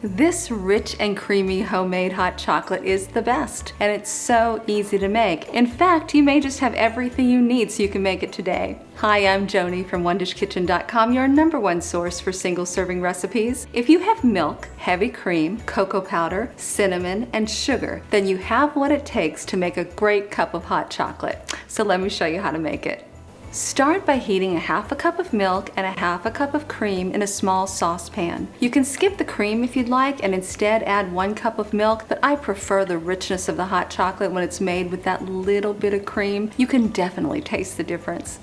This rich and creamy homemade hot chocolate is the best, and it's so easy to make. In fact, you may just have everything you need so you can make it today. Hi, I'm Joni from OneDishKitchen.com, your #1 source for single-serving recipes. If you have milk, heavy cream, cocoa powder, cinnamon, and sugar, then you have what it takes to make a great cup of hot chocolate. So let me show you how to make it. Start by heating a half a cup of milk and a half a cup of cream in a small saucepan. You can skip the cream if you'd like and instead add 1 cup of milk, but I prefer the richness of the hot chocolate when it's made with that little bit of cream. You can definitely taste the difference.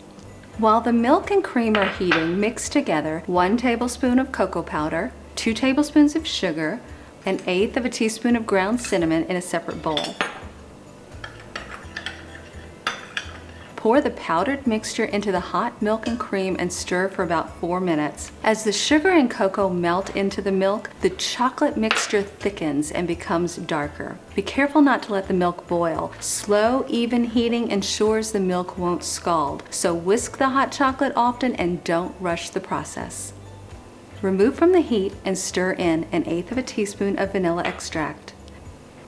While the milk and cream are heating, mix together 1 tablespoon of cocoa powder, 2 tablespoons of sugar, 1/8 of a teaspoon of ground cinnamon in a separate bowl. Pour the powdered mixture into the hot milk and cream and stir for about 4 minutes. As the sugar and cocoa melt into the milk, the chocolate mixture thickens and becomes darker. Be careful not to let the milk boil. Slow, even heating ensures the milk won't scald, so whisk the hot chocolate often and don't rush the process. Remove from the heat and stir in 1/8 of a teaspoon of vanilla extract.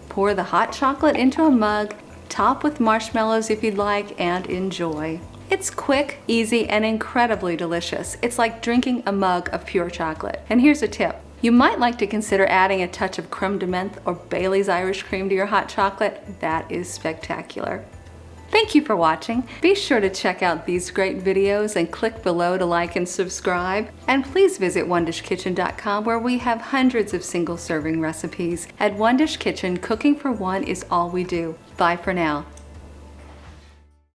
Pour the hot chocolate into a mug, top with marshmallows if you'd like, and enjoy. It's quick, easy, and incredibly delicious. It's like drinking a mug of pure chocolate. And here's a tip. You might like to consider adding a touch of creme de menthe or Bailey's Irish Cream to your hot chocolate. That is spectacular. Thank you for watching. Be sure to check out these great videos and click below to like and subscribe. And please visit OneDishKitchen.com where we have hundreds of single-serving recipes. At One Dish Kitchen, cooking for one is all we do. Bye for now.